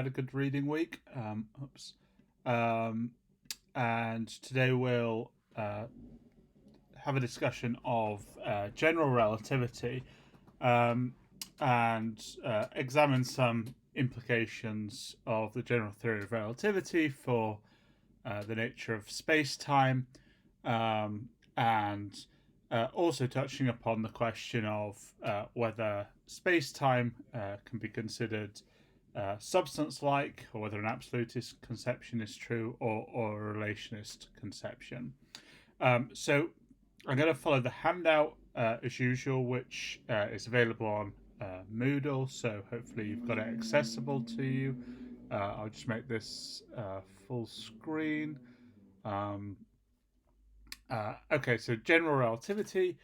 Had a good reading week. Oops. Um, and today we'll have a discussion of general relativity um, and examine some implications of the general theory of relativity for the nature of space-time, and also touching upon the question of whether space-time can be considered substance-like, or whether an absolutist conception is true, or a relationist conception. So I'm going to follow the handout as usual, which is available on Moodle, so hopefully you've got it accessible to you. I'll just make this full screen. Um, okay, so general relativity.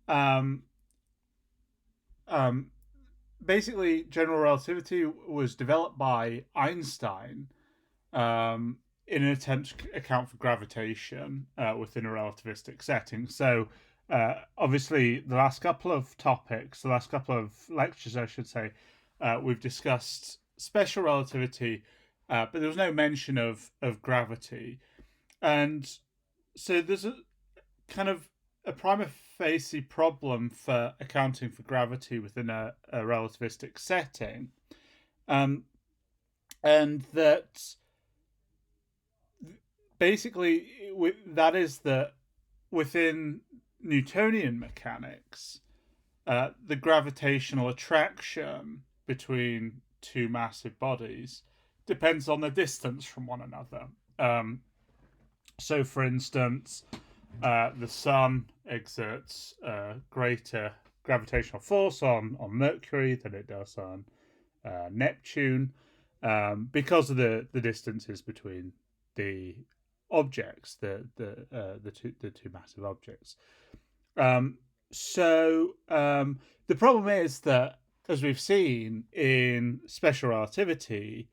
Um, um, Basically, general relativity was developed by Einstein in an attempt to account for gravitation within a relativistic setting. So, obviously, the last couple of lectures, I should say, we've discussed special relativity, but there was no mention of gravity. And so there's a kind of a prima facie problem for accounting for gravity within a relativistic setting. Um, and that basically that is that within Newtonian mechanics, the gravitational attraction between two massive bodies depends on the distance from one another. So, for instance, the Sun exerts a greater gravitational force on Mercury than it does on Neptune, because of the distances between the objects, the two massive objects. So the problem is that, as we've seen in special relativity,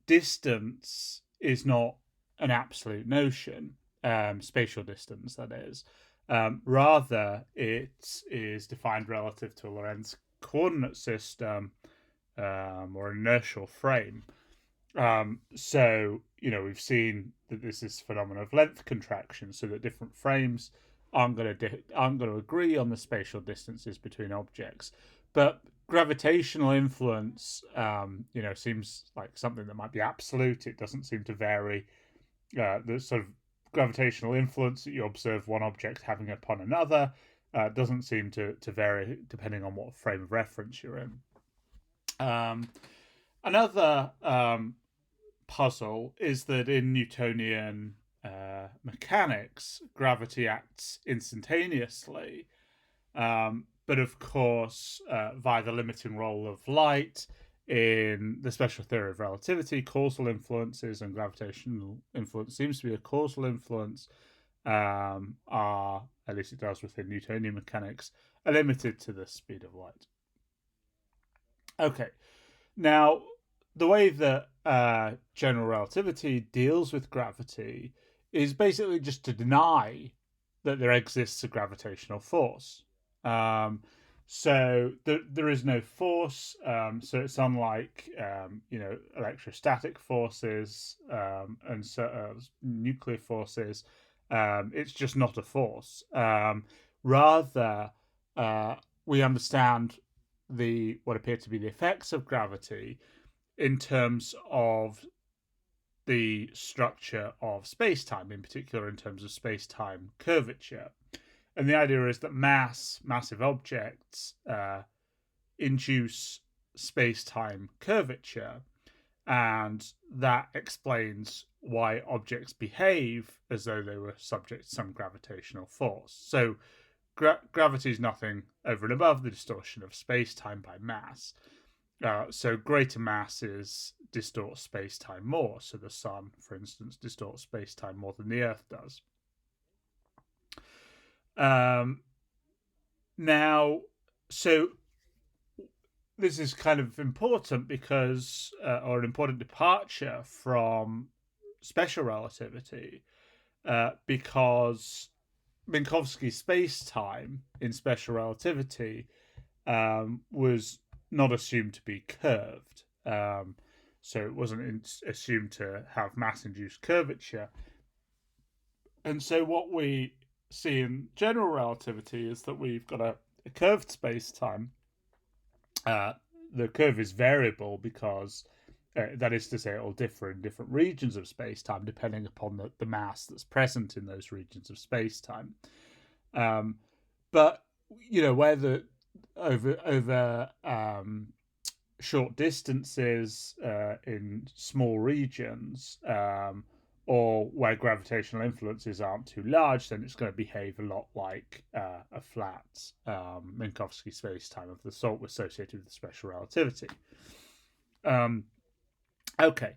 distance is not an absolute notion, spatial distance, that is. Rather, it is defined relative to a Lorentz coordinate system, or an inertial frame. So, we've seen that this is a phenomenon of length contraction, so that different frames aren't going to agree on the spatial distances between objects. But gravitational influence, seems like something that might be absolute. It doesn't seem to vary. The sort of gravitational influence that you observe one object having upon another doesn't seem to vary depending on what frame of reference you're in. Another puzzle is that in Newtonian mechanics, gravity acts instantaneously, but of course, via the limiting role of light in the special theory of relativity, causal influences and gravitational influence seems to be a causal influence, are, at least it does within Newtonian mechanics, are limited to the speed of light. Okay, now the way that general relativity deals with gravity is basically just to deny that there exists a gravitational force. So there is no force. So it's unlike electrostatic forces, and nuclear forces. It's just not a force. Rather, we understand what appear to be the effects of gravity in terms of the structure of space-time, in particular in terms of space-time curvature. And the idea is that massive objects induce space-time curvature, and that explains why objects behave as though they were subject to some gravitational force. So gravity is nothing over and above the distortion of space-time by mass. So greater masses distort space-time more. So the Sun, for instance, distorts space-time more than the Earth does. Now, so this is kind of important because, or an important departure from special relativity, because Minkowski's space-time in special relativity was not assumed to be curved. so it wasn't assumed to have mass-induced curvature. And so what we see in general relativity is that we've got a curved space-time. The curve is variable because that is to say it'll differ in different regions of space-time depending upon the mass that's present in those regions of space-time. But where over short distances in small regions, or where gravitational influences aren't too large, then it's going to behave a lot like a flat Minkowski space-time of the sort associated with special relativity. Okay,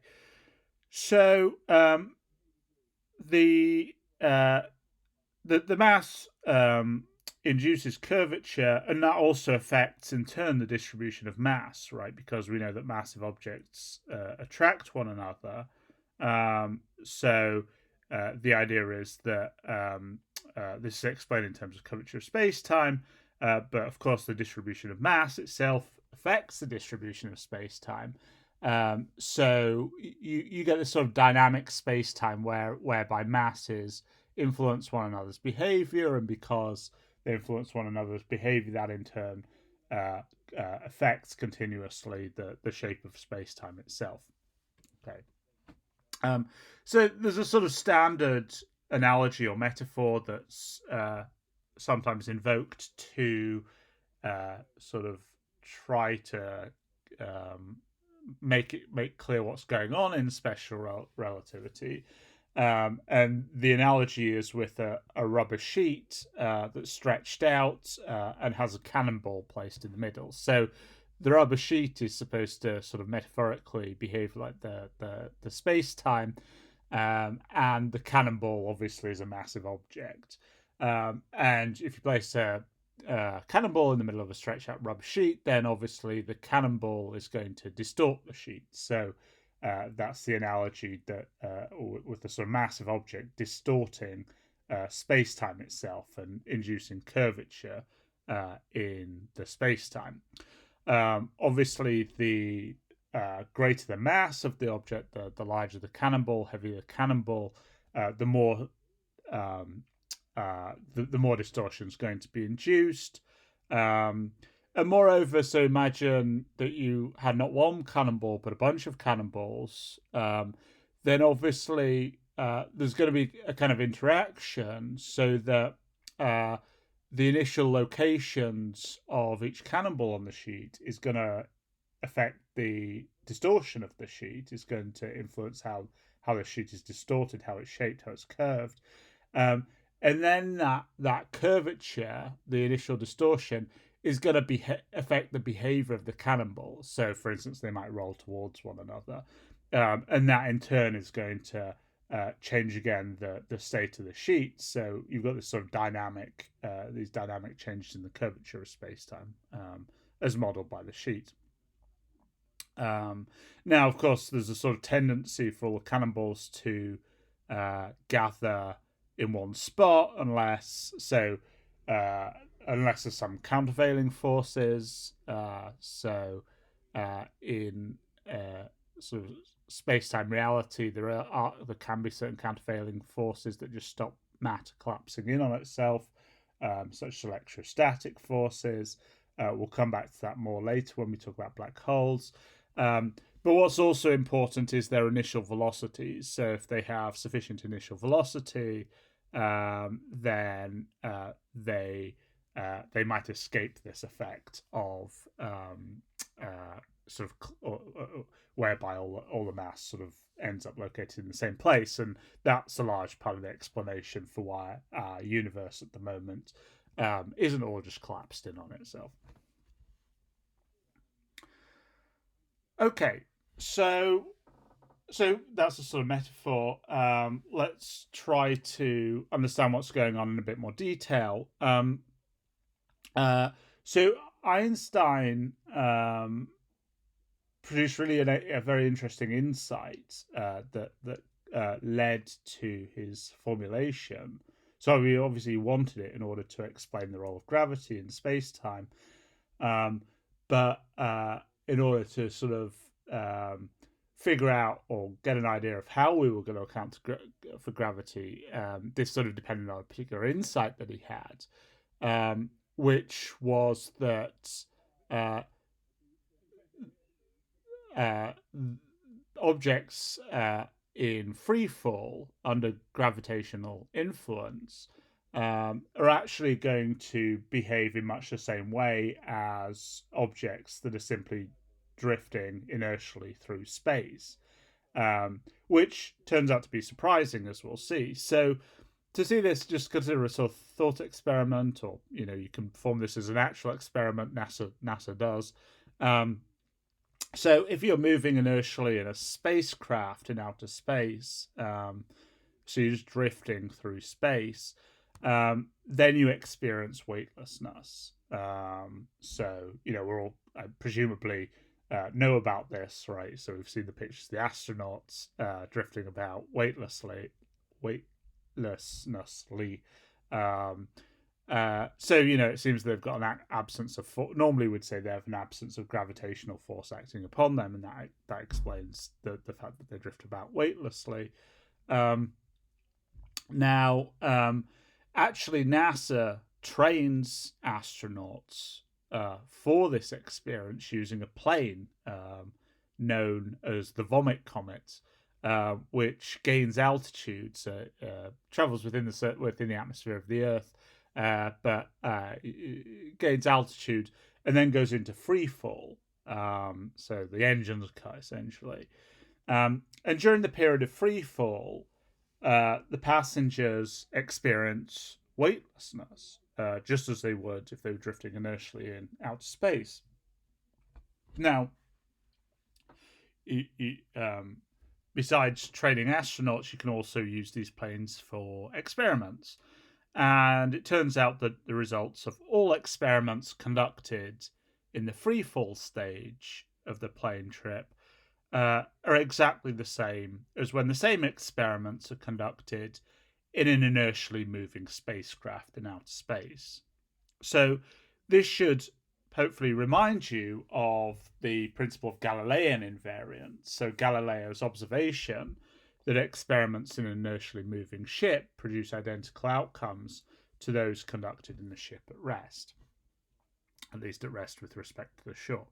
so the mass induces curvature, and that also affects in turn the distribution of mass, right? Because we know that massive objects attract one another. So the idea is that this is explained in terms of curvature of space-time, but of course the distribution of mass itself affects the distribution of space-time. So you get this sort of dynamic space-time whereby masses influence one another's behavior, and because they influence one another's behavior, that in turn affects continuously the shape of space-time itself. Okay. So there's a sort of standard analogy or metaphor that's sometimes invoked to sort of try to make clear what's going on in special relativity. And the analogy is with a rubber sheet that's stretched out and has a cannonball placed in the middle. So the rubber sheet is supposed to sort of metaphorically behave like the space-time, and the cannonball obviously is a massive object. And if you place a cannonball in the middle of a stretched out rubber sheet, then obviously the cannonball is going to distort the sheet. So that's the analogy that with the sort of massive object distorting space-time itself and inducing curvature in the space-time. Obviously, the greater the mass of the object, the larger the cannonball, heavier the cannonball, the more the more distortion is going to be induced. And moreover, so imagine that you had not one cannonball but a bunch of cannonballs. Then obviously there's going to be a kind of interaction, so that the initial locations of each cannonball on the sheet is going to affect the distortion of the sheet, is going to influence how the sheet is distorted, how it's shaped, how it's curved. And then that curvature, the initial distortion, is going to affect the behavior of the cannonballs. So, for instance, they might roll towards one another. And that in turn is going to change again the state of the sheet. So you've got this sort of these dynamic changes in the curvature of space-time as modeled by the sheet. Now, of course, there's a sort of tendency for all the cannonballs to gather in one spot unless there's some countervailing forces. In sort of space-time reality, there can be certain countervailing forces that just stop matter collapsing in on itself, such as electrostatic forces. We'll come back to that more later when we talk about black holes. But what's also important is their initial velocities. So if they have sufficient initial velocity, then they might escape this effect of sort of whereby all the mass sort of ends up located in the same place, and that's a large part of the explanation for why our universe at the moment isn't all just collapsed in on itself. Okay, so that's a sort of metaphor. Let's try to understand what's going on in a bit more detail. So Einstein produced really a very interesting insight that led to his formulation. So we obviously wanted it in order to explain the role of gravity in space-time, but in order to sort of figure out or get an idea of how we were going to account for gravity, this sort of depended on a particular insight that he had, which was that uh, objects in free fall under gravitational influence are actually going to behave in much the same way as objects that are simply drifting inertially through space, which turns out to be surprising, as we'll see. So, to see this, just consider a sort of thought experiment, or you can perform this as an actual experiment. NASA does. So if you're moving inertially in a spacecraft in outer space, so you're just drifting through space, then you experience weightlessness. So we're all presumably know about this, right? So we've seen the pictures of the astronauts drifting about weightlessly. So it seems they've got an absence of normally we'd say they have an absence of gravitational force acting upon them, and that explains the fact that they drift about weightlessly. Now, actually, NASA trains astronauts for this experience using a plane known as the Vomit Comet, which gains altitude, so travels within the atmosphere of the Earth, but gains altitude and then goes into free fall. So the engines cut essentially, and during the period of free fall, the passengers experience weightlessness, just as they would if they were drifting inertially in outer space. Now, besides training astronauts, you can also use these planes for experiments. And it turns out that the results of all experiments conducted in the freefall stage of the plane trip are exactly the same as when the same experiments are conducted in an inertially moving spacecraft in outer space. So this should hopefully remind you of the principle of Galilean invariance. So Galileo's observation that experiments in an inertially moving ship produce identical outcomes to those conducted in the ship at rest, at least at rest with respect to the shore.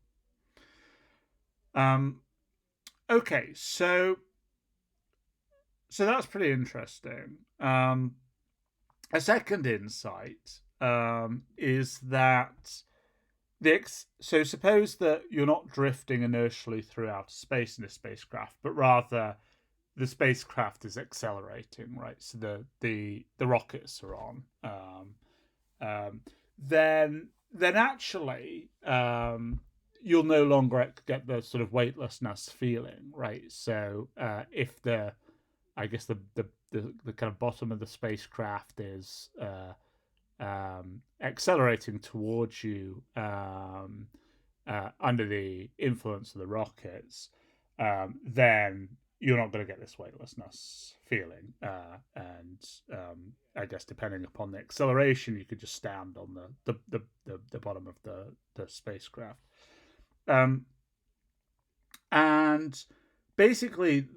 Okay, so that's pretty interesting. A second insight is that so suppose that you're not drifting inertially through outer space in a spacecraft, but rather the spacecraft is accelerating, right? So the rockets are on. Then actually you'll no longer get the sort of weightlessness feeling, right? So if the kind of bottom of the spacecraft is accelerating towards you under the influence of the rockets, then you're not going to get this weightlessness feeling. And I guess depending upon the acceleration, you could just stand on the bottom of the spacecraft. And basically,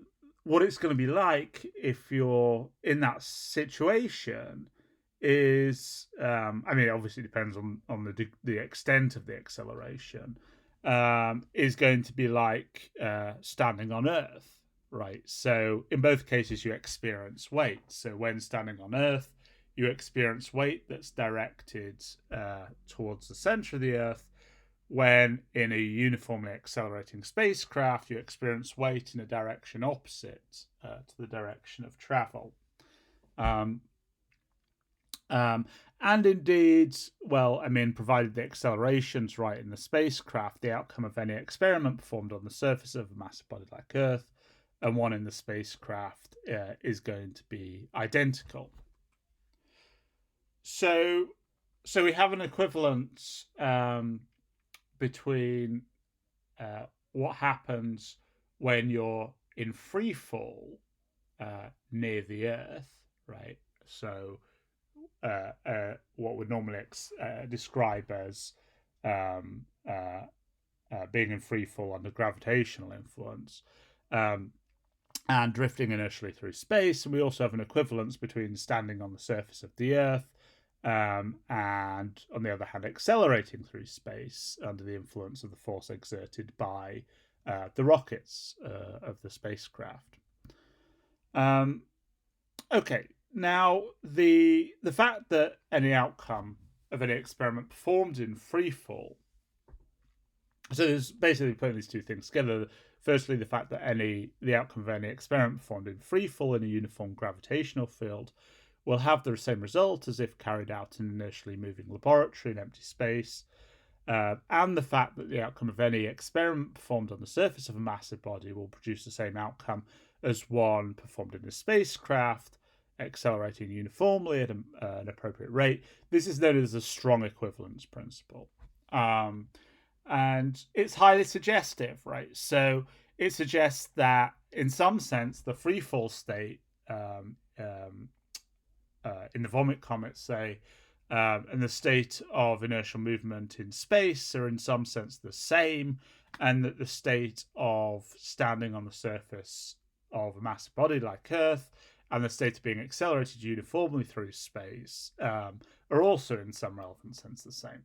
what it's going to be like if you're in that situation is, obviously it depends on the extent of the acceleration, is going to be like standing on Earth, right? So in both cases, you experience weight. So when standing on Earth, you experience weight that's directed towards the center of the Earth. When in a uniformly accelerating spacecraft, you experience weight in a direction opposite to the direction of travel. And indeed, provided the acceleration's right in the spacecraft, the outcome of any experiment performed on the surface of a massive body like Earth and one in the spacecraft is going to be identical. So we have an equivalence between what happens when you're in free fall near the Earth, right? So what would normally describe as being in free fall under gravitational influence, and drifting inertially through space. And we also have an equivalence between standing on the surface of the Earth and, on the other hand, accelerating through space under the influence of the force exerted by the rockets of the spacecraft. Okay, now the fact that any outcome of any experiment performed in free fall. So there's basically putting these two things together. Firstly, the fact that the outcome of any experiment performed in free fall in a uniform gravitational field will have the same result as if carried out in an inertially moving laboratory in empty space, and the fact that the outcome of any experiment performed on the surface of a massive body will produce the same outcome as one performed in a spacecraft, accelerating uniformly at an appropriate rate. This is known as the strong equivalence principle. And it's highly suggestive, right? So it suggests that, in some sense, the free fall state in the vomit comets, say, and the state of inertial movement in space are in some sense the same, and that the state of standing on the surface of a massive body like Earth and the state of being accelerated uniformly through space are also in some relevant sense the same.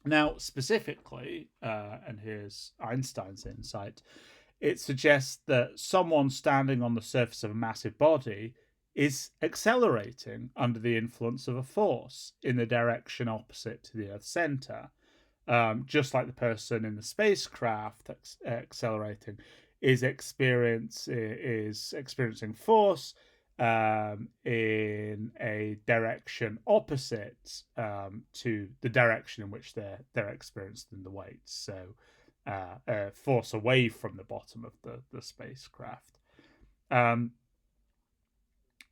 Now, specifically, and here's Einstein's insight, it suggests that someone standing on the surface of a massive body is accelerating under the influence of a force in the direction opposite to the Earth's center, just like the person in the spacecraft accelerating is experiencing force in a direction opposite to the direction in which they're experiencing the weight. So force away from the bottom of the spacecraft.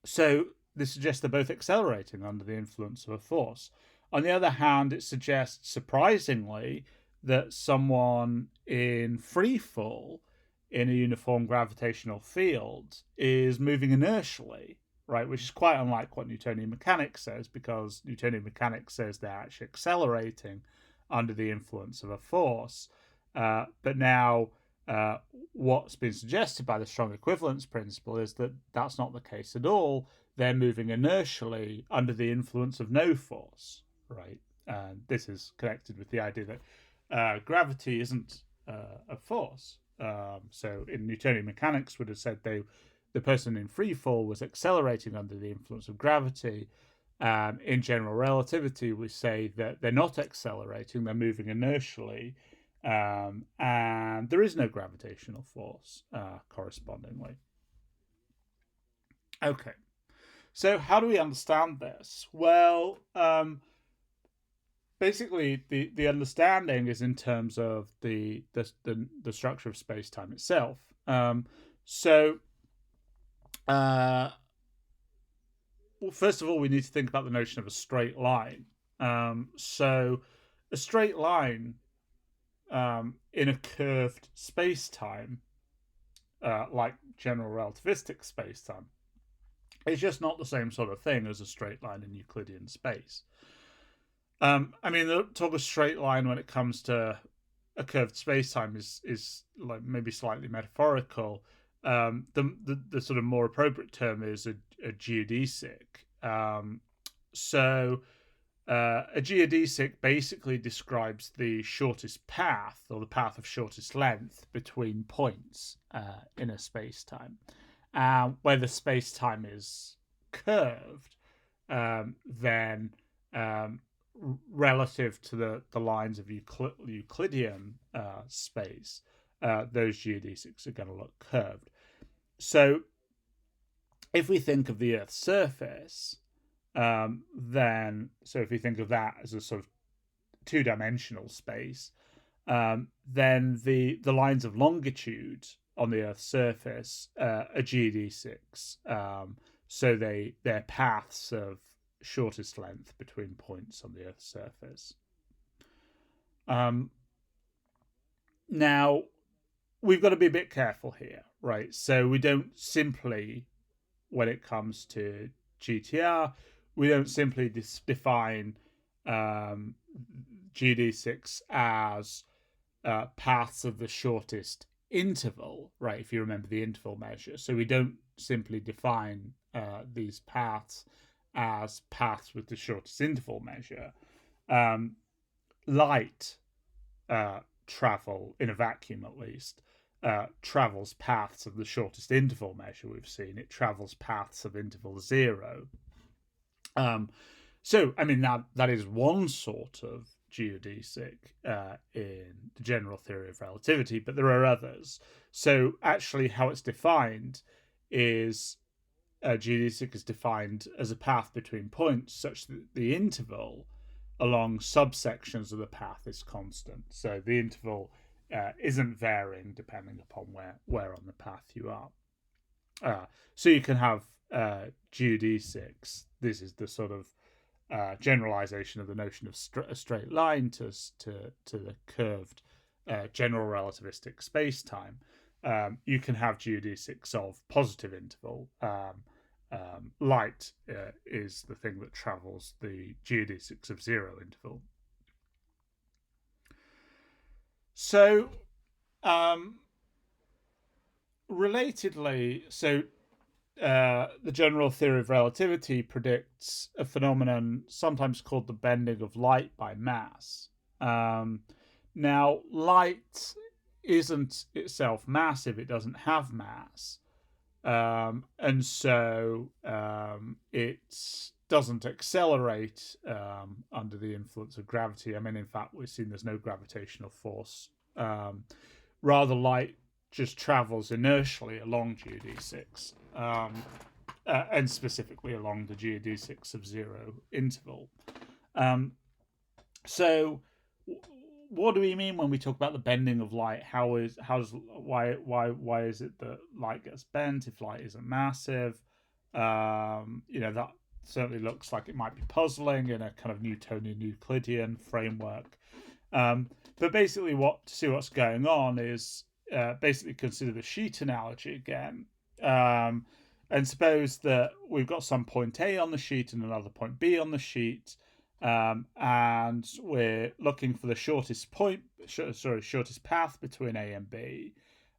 So this suggests they're both accelerating under the influence of a force. On the other hand, it suggests, surprisingly, that someone in free fall in a uniform gravitational field is moving inertially, right? Which is quite unlike what Newtonian mechanics says, because Newtonian mechanics says they're actually accelerating under the influence of a force. But now what's been suggested by the strong equivalence principle is that that's not the case at all. They're moving inertially under the influence of no force, right? And this is connected with the idea that gravity isn't a force. So in Newtonian mechanics would have said the person in free fall was accelerating under the influence of gravity. In general relativity, we say that they're not accelerating, they're moving inertially, and there is no gravitational force correspondingly. Okay, so how do we understand this? Well, basically, the understanding is in terms of the structure of space-time itself. Well, first of all, we need to think about the notion of a straight line. So a straight line in a curved space-time, like general relativistic space-time, is just not the same sort of thing as a straight line in Euclidean space. I mean, the talk of straight line when it comes to a curved space-time is like maybe slightly metaphorical. The sort of more appropriate term is a geodesic. A geodesic basically describes the shortest path, or the path of shortest length, between points in a space-time. Where the space-time is curved, then relative to the lines of Euclidean space, those geodesics are going to look curved. So if we think of the Earth's surface, so if we think of that as a sort of two-dimensional space, then the lines of longitude on the Earth's surface are geodesics. So they're paths of shortest length between points on the Earth's surface. Now, we've got to be a bit careful here, right? So we don't simply, when it comes to GTR, we don't simply define geodesics as paths of the shortest interval, right? If you remember the interval measure. So we don't simply define these paths as paths with the shortest interval measure. Light travel, in a vacuum at least, travels paths of the shortest interval measure we've seen. It travels paths of interval 0. So, I mean, that is one sort of geodesic in the general theory of relativity, but there are others. So, actually, how it's defined is geodesic is defined as a path between points such that the interval along subsections of the path is constant. So, the interval isn't varying depending upon where on the path you are. So, you can have geodesics. This is the sort of generalization of the notion of a straight line to the curved general relativistic space-time. You can have geodesics of positive interval. Light is the thing that travels the geodesics of 0 interval. So, relatedly, the general theory of relativity predicts a phenomenon sometimes called the bending of light by mass. Now, light isn't itself massive, it doesn't have mass. And so it doesn't accelerate under the influence of gravity. I mean, in fact, we've seen there's no gravitational force. Rather, light just travels inertially along geodesics, and specifically along the geodesics of 0 interval. So, what do we mean when we talk about the bending of light? Why is it that light gets bent if light isn't massive? That certainly looks like it might be puzzling in a kind of Newtonian Euclidean framework. But basically, to see what's going on is basically consider the sheet analogy again. And suppose that we've got some point A on the sheet and another point B on the sheet, and we're looking for the shortest path between A and B,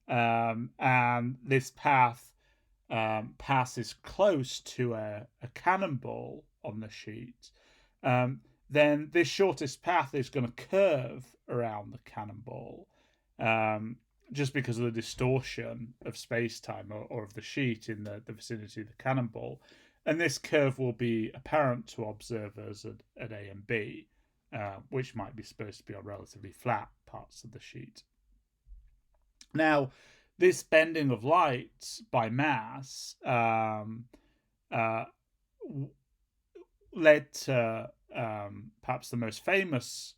and this path passes close to a cannonball on the sheet. Then this shortest path is going to curve around the cannonball, just because of the distortion of space-time or of the sheet in the vicinity of the cannonball. And this curve will be apparent to observers at A and B, which might be supposed to be on relatively flat parts of the sheet. Now, this bending of light by mass led to perhaps the most famous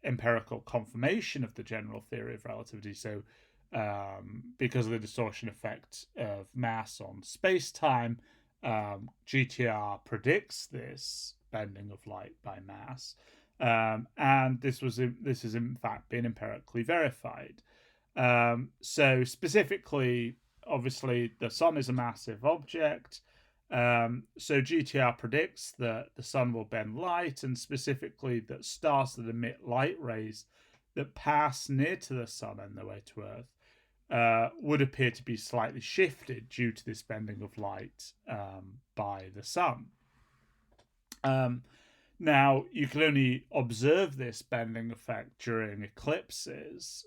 empirical confirmation of the general theory of relativity. So, because of the distortion effect of mass on space-time, GTR predicts this bending of light by mass, and this has in fact been empirically verified. So specifically, obviously, the sun is a massive object. So GTR predicts that the sun will bend light, and specifically that stars that emit light rays that pass near to the sun on their way to Earth would appear to be slightly shifted due to this bending of light by the sun. Now, you can only observe this bending effect during eclipses,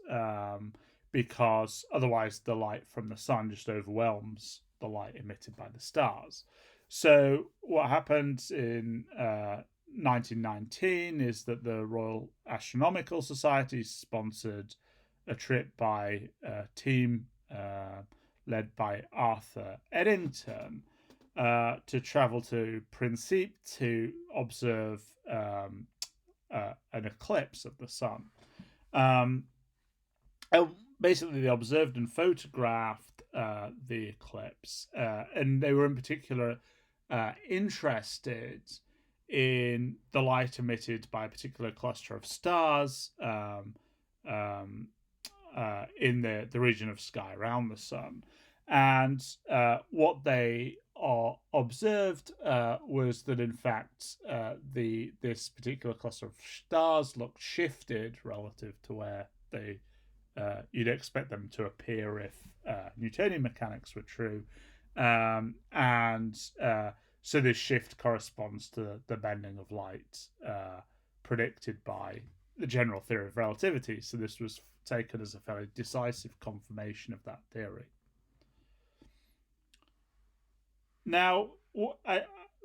because otherwise the light from the sun just overwhelms the light emitted by the stars. So what happened in 1919 is that the Royal Astronomical Society sponsored a trip by a team led by Arthur Eddington to travel to Principe to observe an eclipse of the sun. Basically, they observed and photographed the eclipse, and they were in particular interested in the light emitted by a particular cluster of stars in the region of sky around the sun. And what they observed was that, in fact, this particular cluster of stars looked shifted relative to where they you'd expect them to appear if Newtonian mechanics were true, and so this shift corresponds to the bending of light predicted by the general theory of relativity. So this was taken as a fairly decisive confirmation of that theory. Now,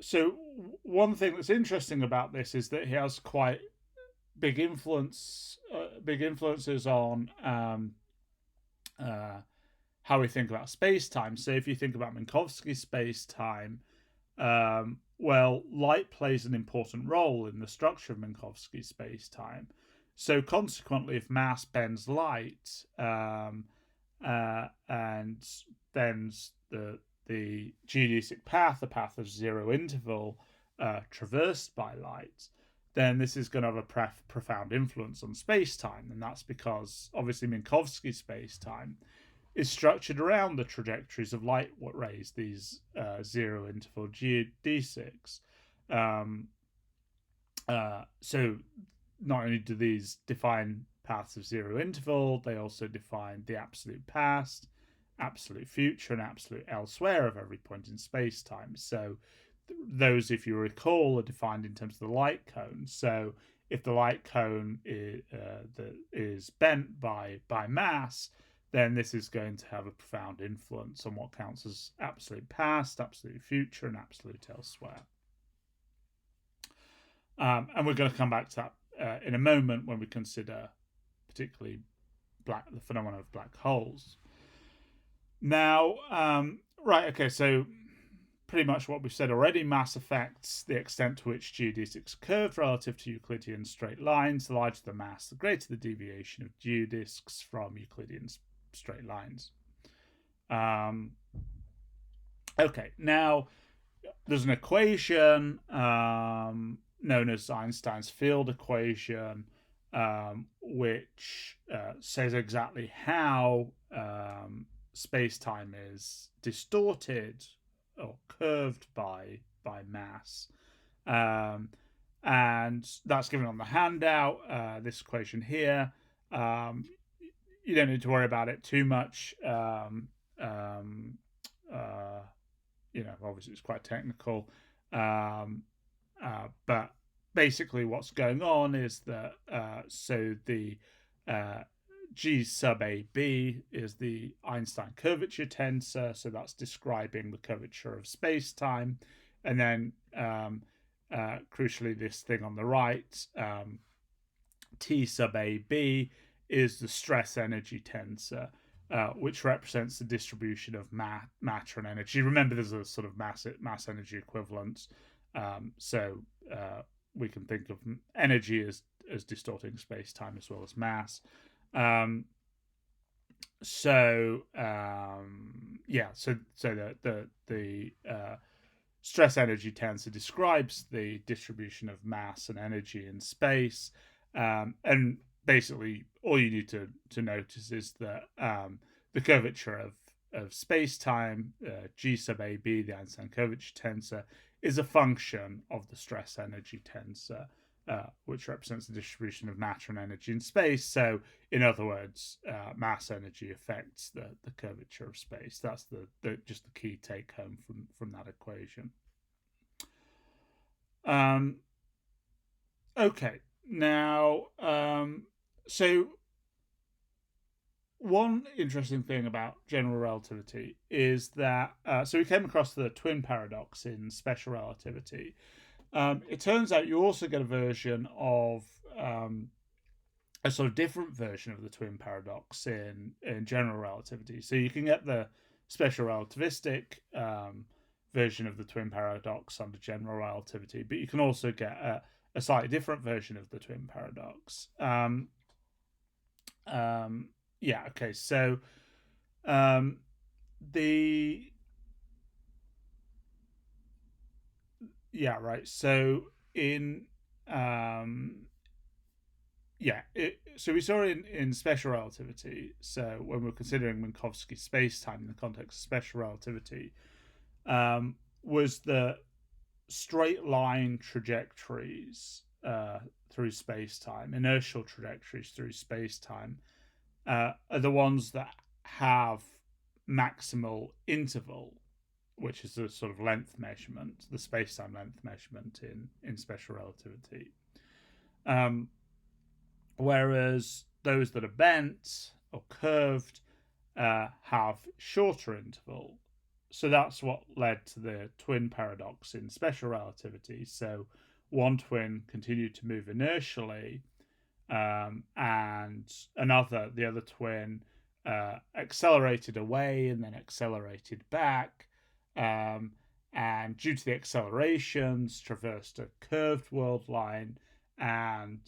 so one thing that's interesting about this is that he has quite big influences on how we think about space-time. So if you think about Minkowski space-time, well, light plays an important role in the structure of Minkowski space-time. So consequently, if mass bends light and bends the geodesic path, the path of zero interval traversed by light, then this is going to have a profound influence on space-time. And that's because, obviously, Minkowski space-time is structured around the trajectories of light rays, these zero interval geodesics. So not only do these define paths of zero interval, they also define the absolute past, absolute future, and absolute elsewhere of every point in space-time. So those, if you recall, are defined in terms of the light cone. So if the light cone is bent by mass, then this is going to have a profound influence on what counts as absolute past, absolute future, and absolute elsewhere. And we're going to come back to that in a moment when we consider particularly the phenomenon of black holes. Now, so pretty much what we've said already, mass affects the extent to which geodesics curve relative to Euclidean straight lines. The larger the mass, the greater the deviation of geodesics from Euclidean straight lines. Okay, now there's an equation known as Einstein's field equation, which says exactly how space-time is distorted or curved by mass, and that's given on the handout. This equation here, you don't need to worry about it too much. Obviously it's quite technical, but basically what's going on is that so the G sub AB is the Einstein curvature tensor, so that's describing the curvature of space-time, and then crucially this thing on the right, T sub AB, is the stress energy tensor, which represents the distribution of matter and energy. Remember, there's a sort of mass energy equivalence, so we can think of energy as distorting space-time as well as mass. So the stress energy tensor describes the distribution of mass and energy in space, and basically all you need to notice is that the curvature of space-time, G sub AB, the Einstein curvature tensor, is a function of the stress energy tensor, which represents the distribution of matter and energy in space. So, in other words, mass energy affects the curvature of space. That's just the key take home from that equation. Okay, now, so one interesting thing about general relativity is that, so we came across the twin paradox in special relativity. It turns out you also get a version of a sort of different version of the twin paradox in general relativity. So you can get the special relativistic version of the twin paradox under general relativity, but you can also get a slightly different version of the twin paradox. So So in so we saw in special relativity. So when we're considering Minkowski space-time in the context of special relativity, was the straight line trajectories through space-time, inertial trajectories through space-time, are the ones that have maximal interval, which is the sort of length measurement, the space-time length measurement in special relativity. Whereas those that are bent or curved have shorter interval. So that's what led to the twin paradox in special relativity. So one twin continued to move inertially, and the other twin, accelerated away and then accelerated back, and due to the accelerations, traversed a curved world line, and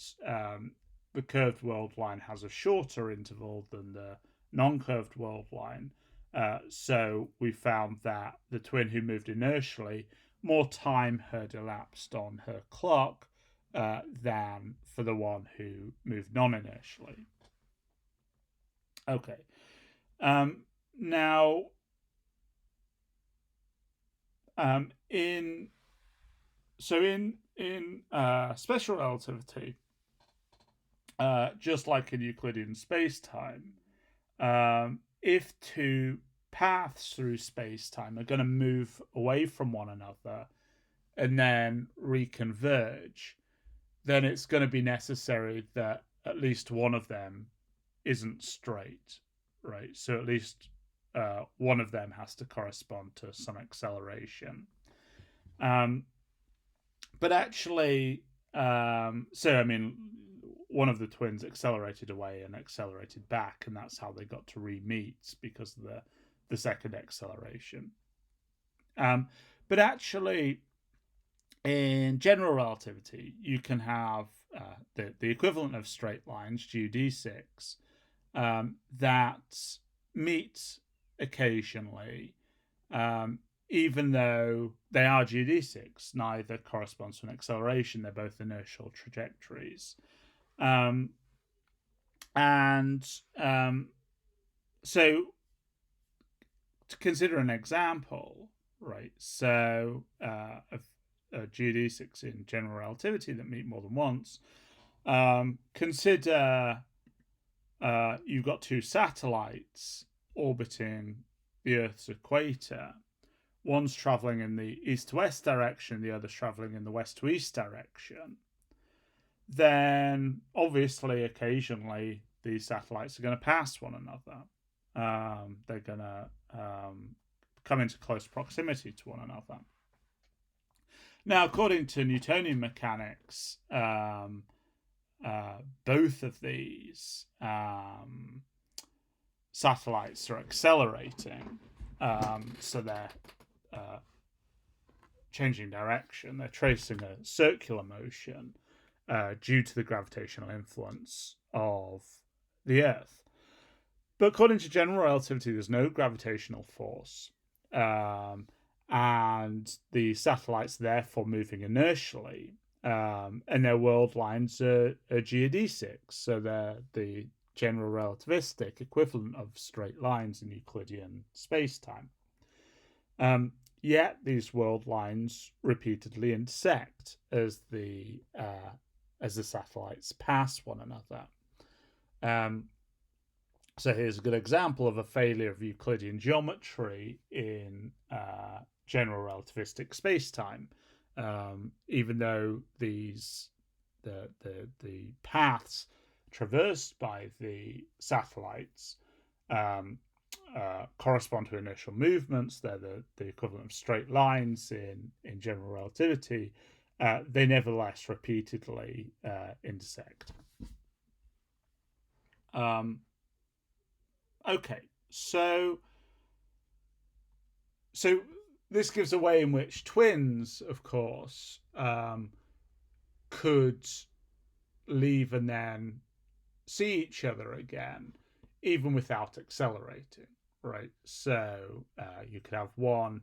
the curved world line has a shorter interval than the non-curved world line. So we found that the twin who moved inertially, more time had elapsed on her clock than for the one who moved non-inertially. Okay. Now, in special relativity, just like in Euclidean space-time, if two paths through space-time are going to move away from one another and then reconverge, then it's going to be necessary that at least one of them isn't straight, right? So at least one of them has to correspond to some acceleration. But actually, so I mean, one of the twins accelerated away and accelerated back, and that's how they got to re-meet, because of the second acceleration. But actually, in general relativity, you can have the equivalent of straight lines, GD6, that meet occasionally, even though they are GD6. Neither corresponds to an acceleration. They're both inertial trajectories. So to consider an example, right? So of GD6 in general relativity that meet more than once. Consider you've got two satellites orbiting the Earth's equator. One's traveling in the east-to-west direction, the other's traveling in the west-to-east direction. Then, obviously, occasionally, these satellites are going to pass one another. They're going to come into close proximity to one another. Now, according to Newtonian mechanics, both of these satellites are accelerating, so they're changing direction. They're tracing a circular motion due to the gravitational influence of the Earth. But according to general relativity, there's no gravitational force, and the satellites are therefore moving inertially, and their world lines are geodesic, so they're the general relativistic equivalent of straight lines in Euclidean space-time. Yet these world lines repeatedly intersect as the satellites pass one another. So here's a good example of a failure of Euclidean geometry in general relativistic space-time. Even though the paths traversed by the satellites correspond to inertial movements, they're the equivalent of straight lines in general relativity, they nevertheless repeatedly intersect. Okay, so this gives a way in which twins, of course, could leave and then see each other again, even without accelerating, right? So you could have one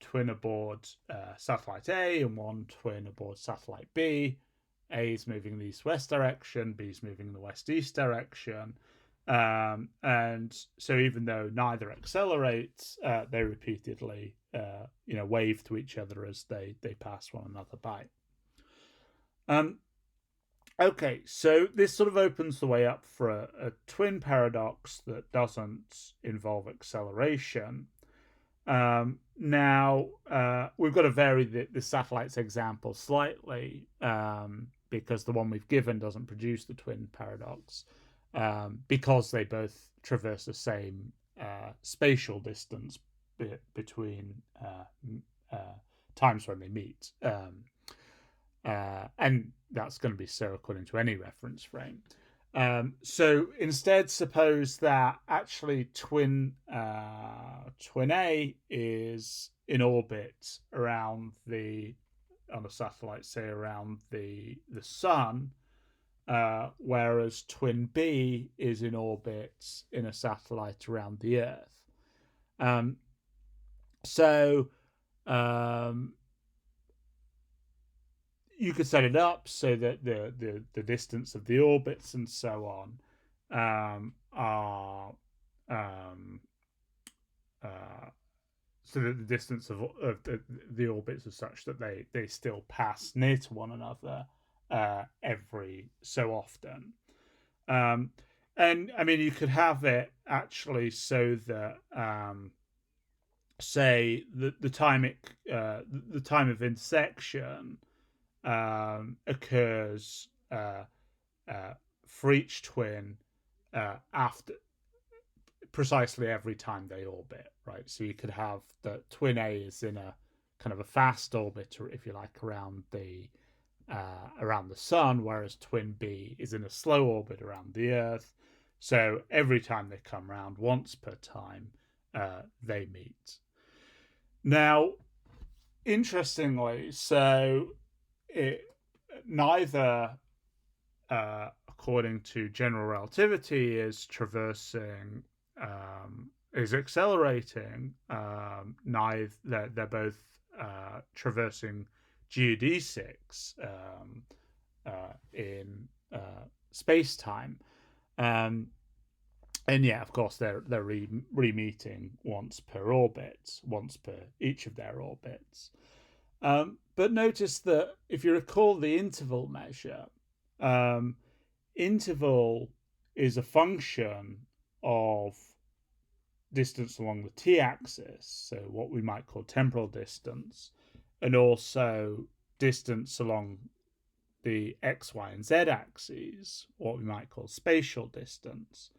twin aboard satellite A and one twin aboard satellite B. A is moving in the east-west direction, B is moving in the west-east direction. And so even though neither accelerates, they repeatedly wave to each other as they pass one another by. Okay, so this sort of opens the way up for a twin paradox that doesn't involve acceleration. Now, we've got to vary the satellite's example slightly, because the one we've given doesn't produce the twin paradox, because they both traverse the same spatial distance between times when they meet. And that's going to be so according to any reference frame. So instead, suppose that actually twin A is in orbit around on a satellite, say around the sun, whereas twin B is in orbit in a satellite around the Earth. So you could set it up so that the distance of the orbits and so on are so that the distance of the orbits are such that they still pass near to one another every so often. And I mean, you could have it actually so that say the time the time of intersection occurs for each twin after precisely every time they orbit, right? So you could have that twin A is in a kind of a fast orbit, or if you like, around the sun, whereas twin B is in a slow orbit around the Earth. So every time they come round, once per time, they meet. Now, interestingly, so neither, according to general relativity, is traversing, is accelerating. Neither they're both traversing geodesics in space-time. And yeah, of course, they're re-meeting once per orbit, once per each of their orbits. But notice that if you recall the interval measure, interval is a function of distance along the t-axis, so what we might call temporal distance, and also distance along the x, y, and z axes, what we might call spatial distance.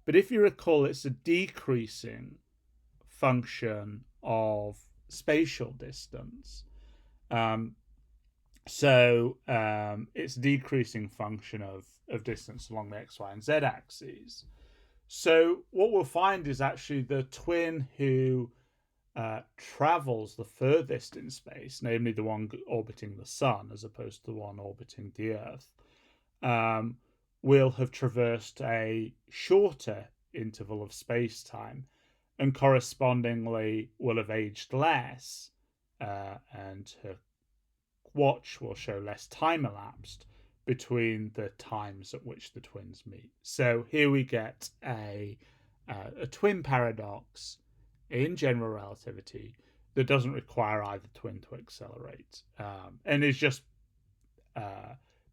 But if you recall, it's a decreasing function of spatial distance. So it's a decreasing function of distance along the x, y, and z axes. So what we'll find is actually the twin who travels the furthest in space, namely the one orbiting the sun as opposed to the one orbiting the Earth, will have traversed a shorter interval of space-time and correspondingly will have aged less, and her watch will show less time elapsed between the times at which the twins meet. So here we get a twin paradox in general relativity that doesn't require either twin to accelerate, and is just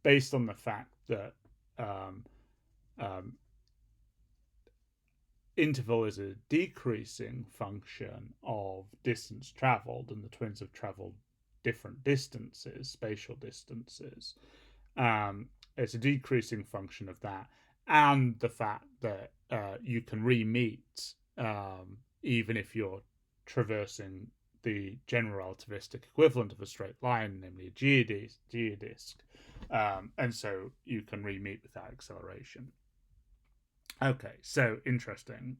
based on the fact that interval is a decreasing function of distance traveled, and the twins have traveled different distances, spatial distances. It's a decreasing function of that, and the fact that you can re-meet even if you're traversing the general relativistic equivalent of a straight line, namely a geodisc, and so you can re-meet without acceleration. Okay, so interesting,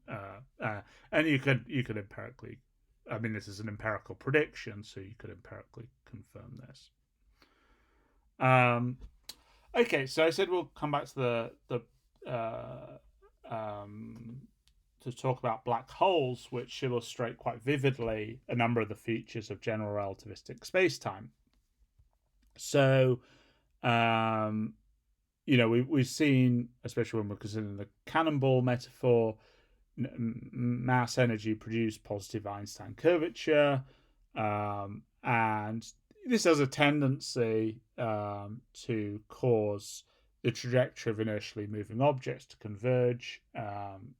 and you could empirically, I mean, this is an empirical prediction, so you could empirically confirm this. Okay, so I said we'll come back to to talk about black holes, which illustrate quite vividly a number of the features of general relativistic spacetime. So, we've seen, especially when we're considering the cannonball metaphor, mass energy produced positive Einstein curvature, and this has a tendency to cause the trajectory of inertially moving objects to converge.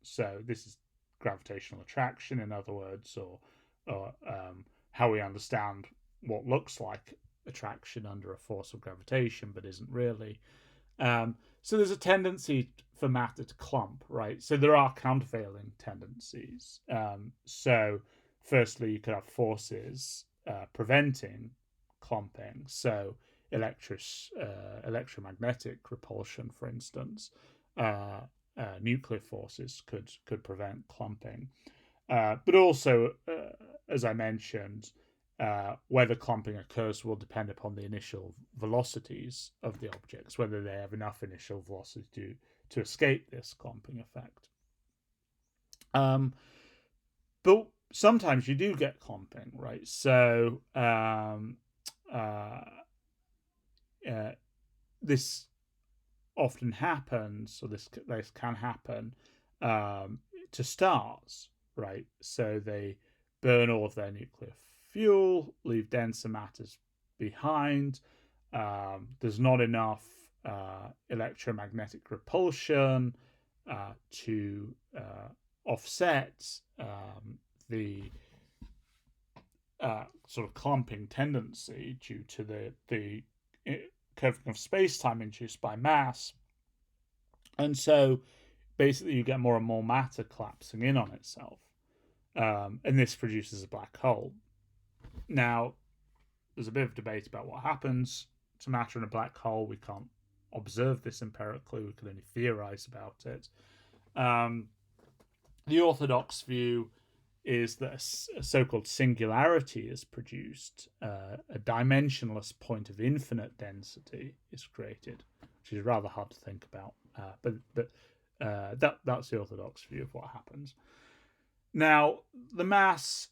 So this is gravitational attraction, in other words, or how we understand what looks like attraction under a force of gravitation, but isn't really. So there's a tendency for matter to clump, right? So there are countervailing tendencies. So firstly, you could have forces preventing clumping. So electromagnetic repulsion, for instance, nuclear forces could prevent clumping. But also, as I mentioned, whether clumping occurs will depend upon the initial velocities of the objects, whether they have enough initial velocity to escape this clumping effect. But sometimes you do get clumping, right? So this often happens, or this can happen to stars, right? So they burn all of their nuclear fuel, leave denser matters behind. There's not enough electromagnetic repulsion to offset the sort of clumping tendency due to the curvature of space-time induced by mass. And so basically you get more and more matter collapsing in on itself. And this produces a black hole. Now, there's a bit of debate about what happens to matter in a black hole. We can't observe this empirically. We can only theorize about it. The orthodox view is that a so-called singularity is produced. A dimensionless point of infinite density is created, which is rather hard to think about. But that's the orthodox view of what happens. Now, the mass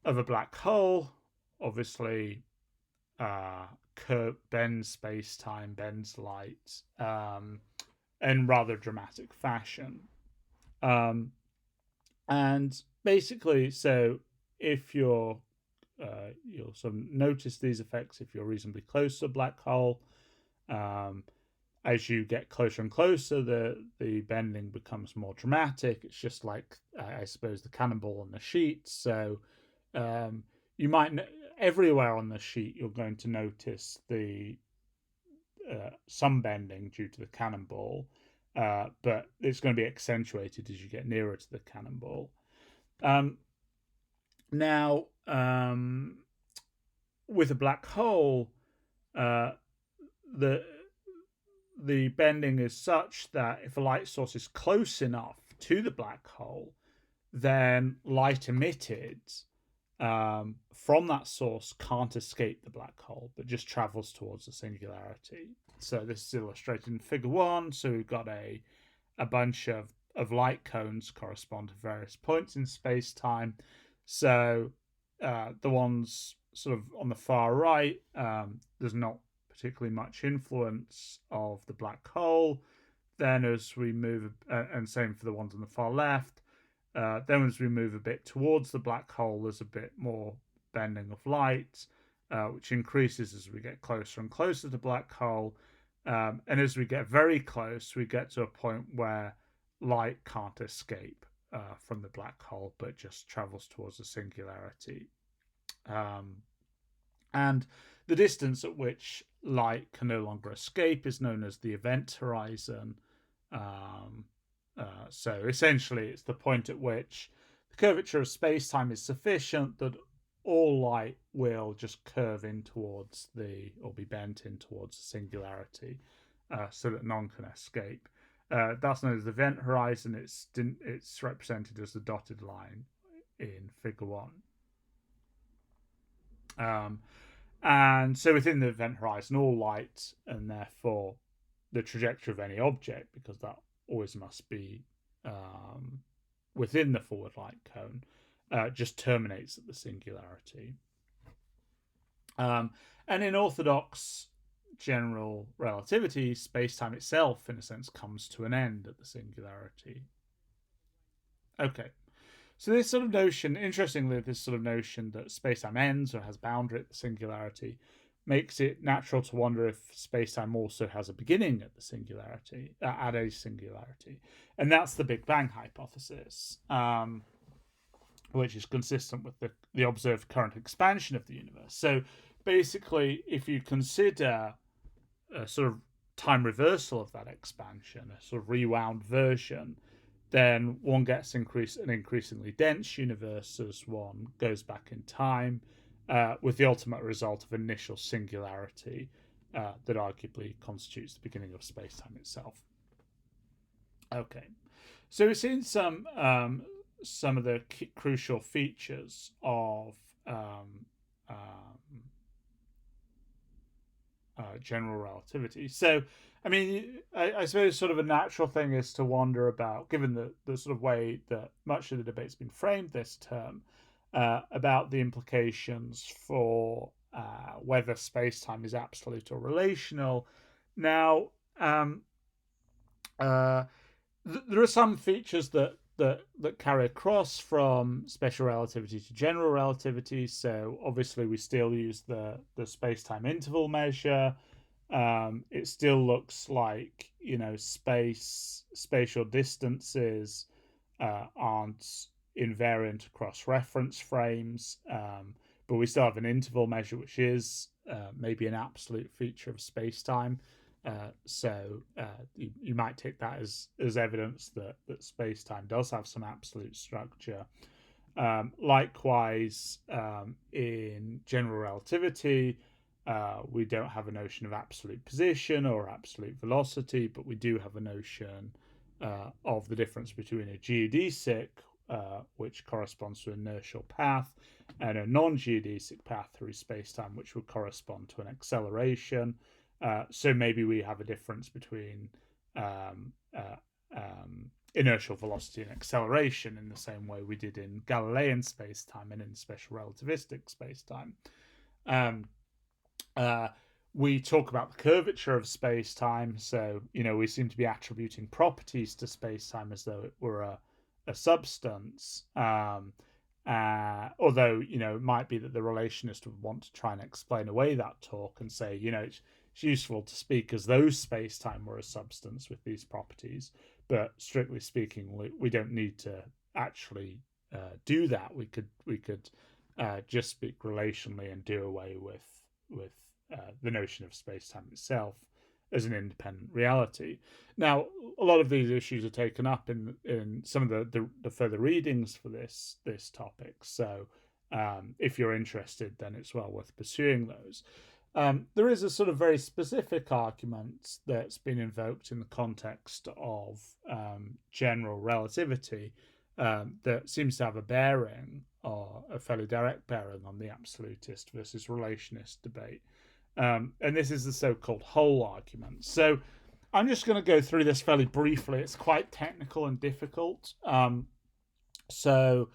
of a black hole obviously bends space-time, bends light, in rather dramatic fashion. And basically, so if you'll sort of notice these effects if you're reasonably close to a black hole. As you get closer and closer, the bending becomes more dramatic. It's just like, I suppose, the cannonball on the sheet. So you might everywhere on the sheet you're going to notice the some bending due to the cannonball, but it's going to be accentuated as you get nearer to the cannonball. Now, with a black hole, the bending is such that if a light source is close enough to the black hole, then light emitted from that source can't escape the black hole, but just travels towards the singularity. So this is illustrated in Figure 1. So we've got a bunch of light cones correspond to various points in space-time. So the ones sort of on the far right, there's not particularly much influence of the black hole. Then as we move, and same for the ones on the far left, then as we move a bit towards the black hole, there's a bit more bending of light, which increases as we get closer and closer to the black hole. And as we get very close, we get to a point where light can't escape from the black hole, but just travels towards the singularity. And the distance at which light can no longer escape is known as the event horizon. So essentially, it's the point at which the curvature of space-time is sufficient that all light will just curve in towards or be bent in towards the singularity, so that none can escape. That's known as the event horizon. It's represented as the dotted line in Figure 1. And so within the event horizon, all light, and therefore the trajectory of any object, because that always must be within the forward light cone, just terminates at the singularity. And in orthodox general relativity, space-time itself, in a sense, comes to an end at the singularity. Okay. So this sort of notion, interestingly, this sort of notion that space-time ends or has boundary at the singularity makes it natural to wonder if space-time also has a beginning at the singularity, at a singularity, and that's the Big Bang hypothesis, which is consistent with the observed current expansion of the universe. So basically, if you consider a sort of time reversal of that expansion, a sort of rewound version, then one gets an increasingly dense universe as one goes back in time, with the ultimate result of initial singularity that arguably constitutes the beginning of space-time itself. Okay, so we've seen some of the crucial features of general relativity. So, I mean, I suppose sort of a natural thing is to wonder about, given the sort of way that much of the debate's been framed this term, about the implications for whether space-time is absolute or relational. Now, there are some features that carry across from special relativity to general relativity. So obviously we still use the space-time interval measure. It still looks like, you know, spatial distances aren't invariant across reference frames, but we still have an interval measure, which is maybe an absolute feature of space-time. So you might take that as evidence that space-time does have some absolute structure. Likewise, in general relativity, we don't have a notion of absolute position or absolute velocity, but we do have a notion of the difference between a geodesic, which corresponds to an inertial path, and a non-geodesic path through space-time, which would correspond to an acceleration. So maybe we have a difference between inertial velocity and acceleration in the same way we did in Galilean space-time and in special relativistic space-time. We talk about the curvature of space-time, so, you know, we seem to be attributing properties to space-time as though it were a substance. Although, you know, it might be that the relationist would want to try and explain away that talk and say, you know, it's useful to speak as though space-time were a substance with these properties, but strictly speaking, we don't need to actually do that. We could just speak relationally and do away with the notion of space-time itself as an independent reality. Now, a lot of these issues are taken up in some of the further readings for this topic. So, if you're interested, then it's well worth pursuing those. There is a sort of very specific argument that's been invoked in the context of general relativity that seems to have a bearing, or a fairly direct bearing, on the absolutist versus relationist debate. And this is the so-called whole argument. So I'm just going to go through this fairly briefly. It's quite technical and difficult. So,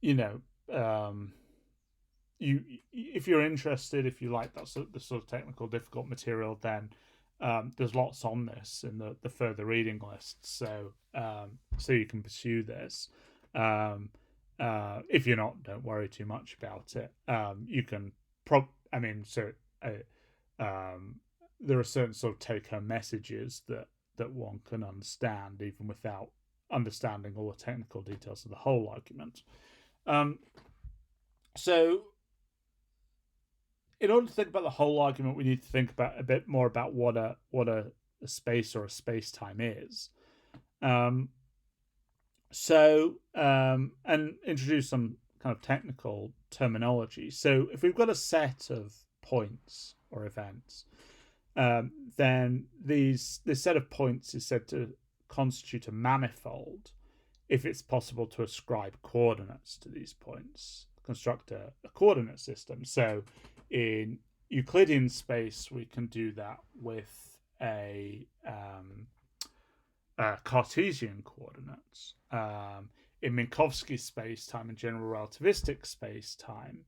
you know, if you're interested, if you like the sort of technical, difficult material, then there's lots on this in the further reading lists. So you can pursue this. If you're not, don't worry too much about it. You can there are certain sort of take-home messages that one can understand even without understanding all the technical details of the whole argument. So in order to think about the whole argument, we need to think about a bit more about what a space or a space-time is. And introduce some kind of technical terminology. So if we've got a set of points or events, then this set of points is said to constitute a manifold if it's possible to ascribe coordinates to these points, construct a coordinate system. So in Euclidean space, we can do that with a Cartesian coordinates. In Minkowski space-time and general relativistic space-time,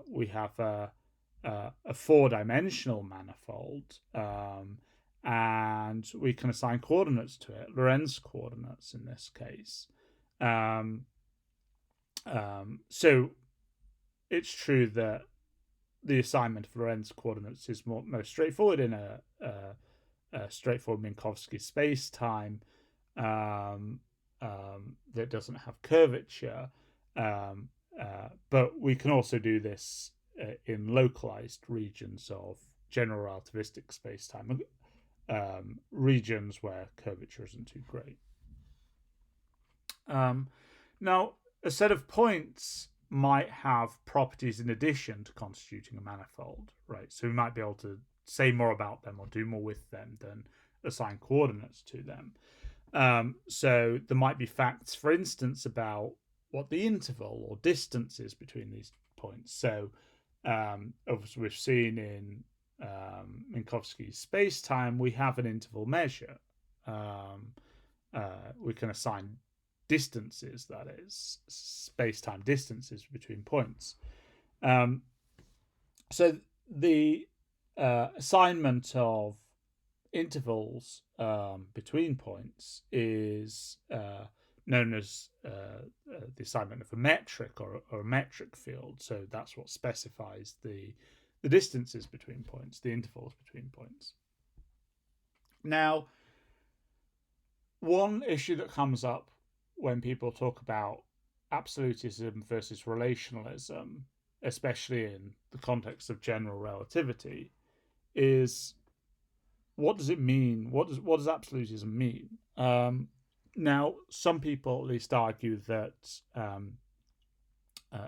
we have a four-dimensional manifold, and we can assign coordinates to it, Lorentz coordinates in this case. So it's true that the assignment of Lorentz coordinates is most straightforward in a straightforward Minkowski space-time that doesn't have curvature. But we can also do this in localized regions of general relativistic space-time, regions where curvature isn't too great. Now, a set of points might have properties in addition to constituting a manifold, right? So we might be able to say more about them or do more with them than assign coordinates to them. So there might be facts, for instance, about what the interval or distance is between these points. So as we've seen in Minkowski's space-time, we have an interval measure. We can assign distances, that is, space-time distances between points. So the assignment of intervals between points is known as the assignment of a metric or a metric field. So that's what specifies the distances between points, the intervals between points. Now, one issue that comes up when people talk about absolutism versus relationalism, especially in the context of general relativity, is what does it mean? What does absolutism mean? Now, some people at least argue that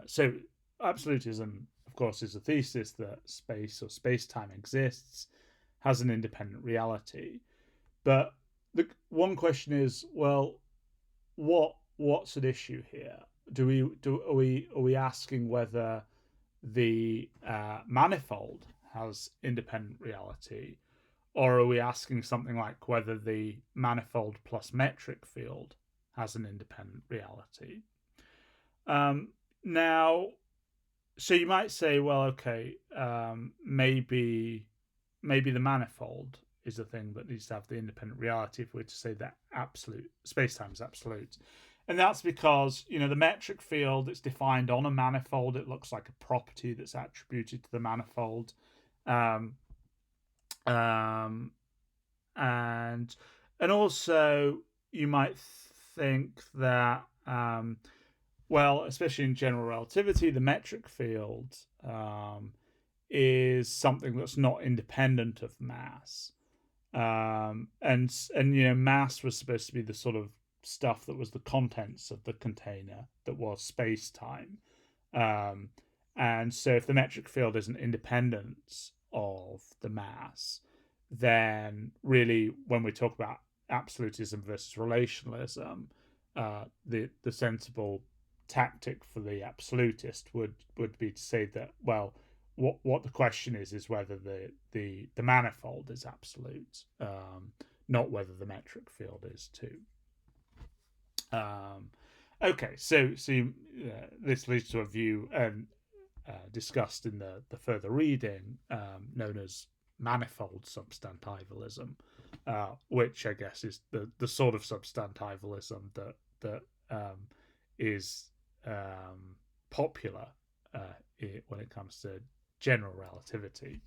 so absolutism, of course, is a thesis that space or space-time exists, has an independent reality. But the one question is, well, what's at issue here? Are we asking whether the manifold has independent reality, or are we asking something like whether the manifold plus metric field has an independent reality? Now, so you might say, well, okay, maybe the manifold is the thing that needs to have the independent reality if we're to say that absolute space-time is absolute. And that's because, the metric field, it's defined on a manifold. It looks like a property that's attributed to the manifold. And also you might think that, well, especially in general relativity, the metric field is something that's not independent of mass. And mass was supposed to be the sort of stuff that was the contents of the container that was space-time. And so if the metric field isn't independent of the mass, then really when we talk about absolutism versus relationalism, the sensible tactic for the absolutist would be to say that, well, what the question is whether the manifold is absolute, not whether the metric field is too. Okay, so this leads to a view discussed in the further reading, known as Manifold Substantivalism, which I guess is the sort of substantivalism that is popular when it comes to general relativity.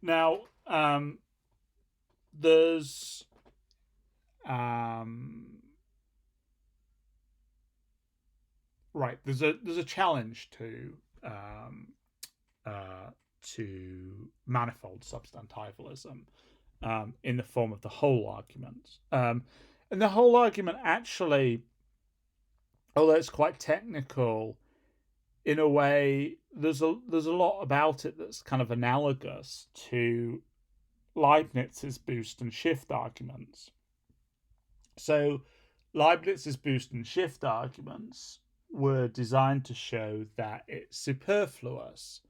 Now, there's a challenge to manifold substantivalism in the form of the whole argument. And the whole argument actually, although it's quite technical, in a way, there's a lot about it that's kind of analogous to Leibniz's boost and shift arguments. So Leibniz's boost and shift arguments were designed to show that it's superfluous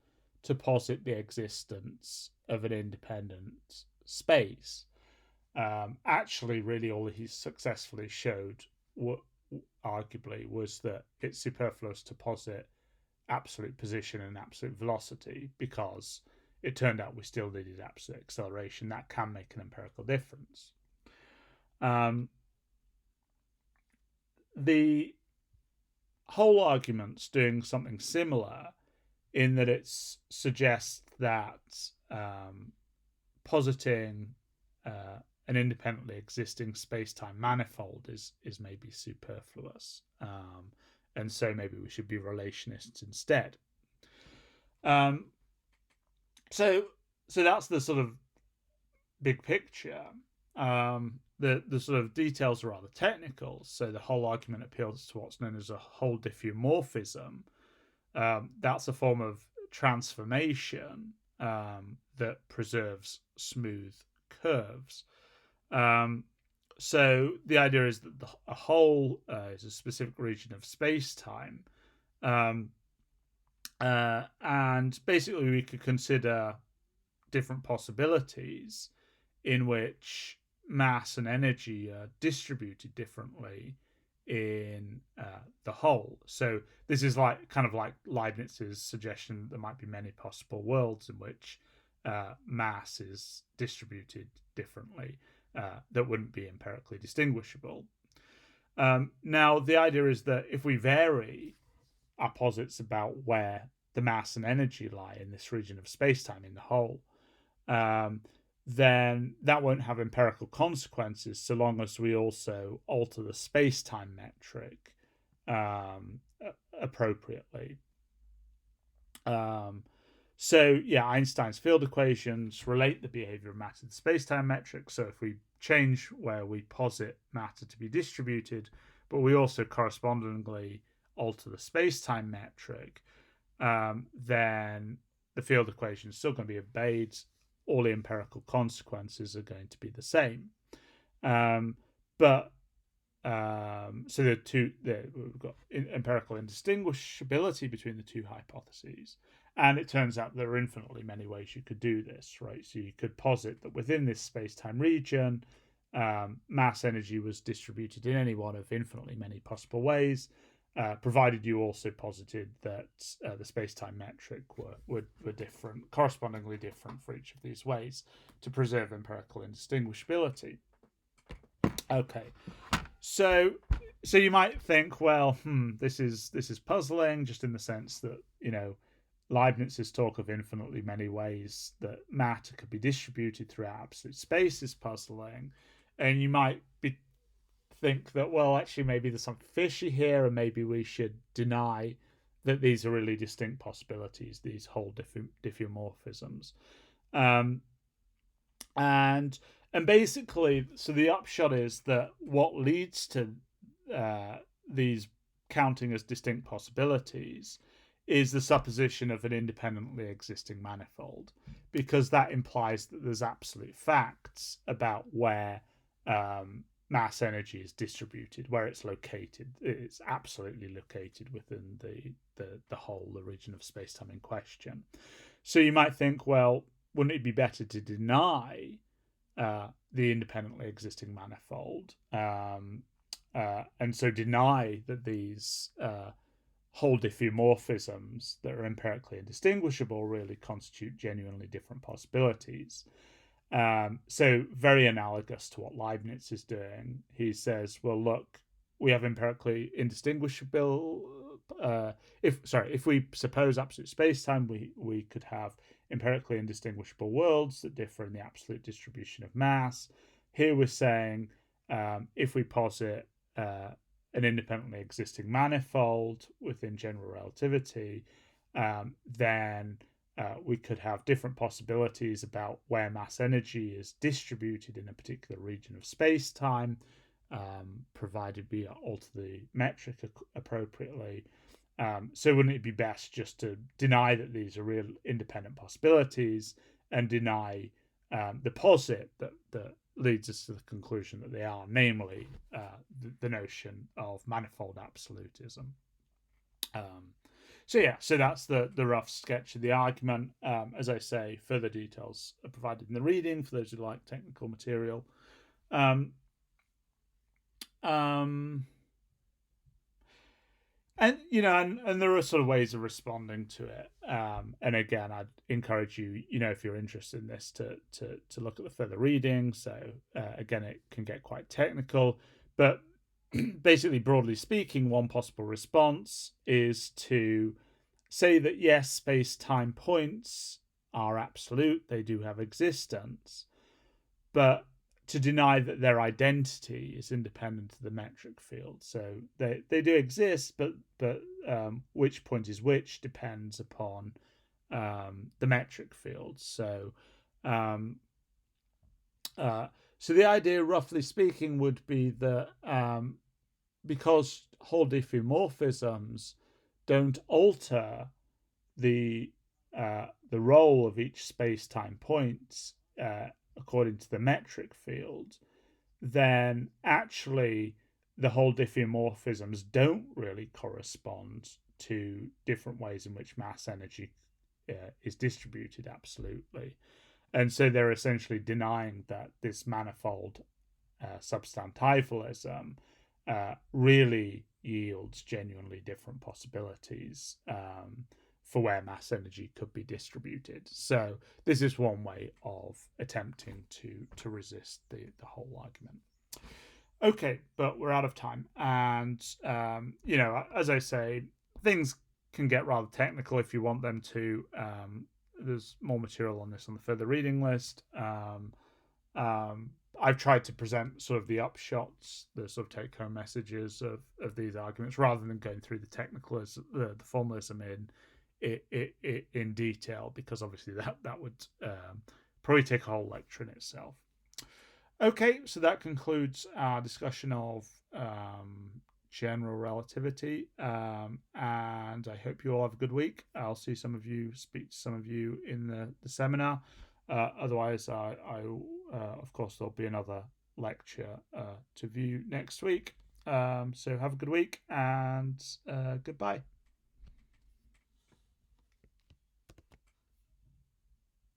to posit the existence of an independent space. Actually, really, all he successfully showed, arguably, was that it's superfluous to posit absolute position and absolute velocity, because it turned out we still needed absolute acceleration. That can make an empirical difference. The whole argument's doing something similar in that it suggests that positing an independently existing space-time manifold is maybe superfluous, and so maybe we should be relationists instead. So that's the sort of big picture. The sort of details are rather technical. So the whole argument appeals to what's known as a whole diffeomorphism. That's a form of transformation that preserves smooth curves. So the idea is that a whole is a specific region of space-time, and basically we could consider different possibilities in which mass and energy are distributed differently in the whole. So this is kind of like Leibniz's suggestion that there might be many possible worlds in which mass is distributed differently that wouldn't be empirically distinguishable. Now, the idea is that if we vary our posits about where the mass and energy lie in this region of space-time in the whole, then that won't have empirical consequences so long as we also alter the space-time metric appropriately. So yeah, Einstein's field equations relate the behavior of matter to the space-time metric. So if we change where we posit matter to be distributed, but we also correspondingly alter the space-time metric, then the field equation is still going to be obeyed. All the empirical consequences are going to be the same. So we've got empirical indistinguishability between the two hypotheses, and it turns out there are infinitely many ways you could do this, right? So you could posit that within this space-time region, mass energy was distributed in any one of infinitely many possible ways, provided you also posited that the space-time metric were different, correspondingly different for each of these ways, to preserve empirical indistinguishability. Okay, so you might think, well, this is puzzling, just in the sense that Leibniz's talk of infinitely many ways that matter could be distributed throughout absolute space is puzzling, and you might think that, well, actually maybe there's something fishy here, and maybe we should deny that these are really distinct possibilities, these whole diffeomorphisms. And basically, so the upshot is that what leads to these counting as distinct possibilities is the supposition of an independently existing manifold, because that implies that there's absolute facts about where mass energy is distributed, where it's located. It's absolutely located within the whole, the region of space-time in question. So you might think, well, wouldn't it be better to deny the independently existing manifold, and so deny that these whole diffeomorphisms that are empirically indistinguishable really constitute genuinely different possibilities? So very analogous to what Leibniz is doing. He says, well, look, we have empirically indistinguishable. If we suppose absolute space-time, we could have empirically indistinguishable worlds that differ in the absolute distribution of mass. Here we're saying, if we posit an independently existing manifold within general relativity, then we could have different possibilities about where mass energy is distributed in a particular region of space-time, provided we alter the metric appropriately. So wouldn't it be best just to deny that these are real independent possibilities and deny the posit that leads us to the conclusion that they are, namely the notion of manifold absolutism. So that's the rough sketch of the argument. As I say, further details are provided in the reading for those who like technical material. And there are sort of ways of responding to it. And again, I'd encourage you, if you're interested in this, to look at the further reading. So again, it can get quite technical, but basically, broadly speaking, one possible response is to say that yes, space-time points are absolute, they do have existence, but to deny that their identity is independent of the metric field. So they do exist, but which point is which depends upon the metric field. So so the idea, roughly speaking, would be that because Hall diffeomorphisms don't alter the role of each space-time point according to the metric field, then actually the Hall diffeomorphisms don't really correspond to different ways in which mass energy is distributed absolutely. And so they're essentially denying that this manifold substantivalism really yields genuinely different possibilities for where mass energy could be distributed. So this is one way of attempting to resist the whole argument. Okay, but we're out of time, and as I say, things can get rather technical if you want them to. There's more material on this on the further reading list. I've tried to present sort of the upshots, the sort of take-home messages of these arguments, rather than going through the technical, the formalism in detail, because obviously that would probably take a whole lecture in itself. Okay, so that concludes our discussion of general relativity, and I hope you all have a good week. I'll see some of you, speak to some of you in the seminar. Otherwise, I of course, there'll be another lecture to view next week. So have a good week, and goodbye.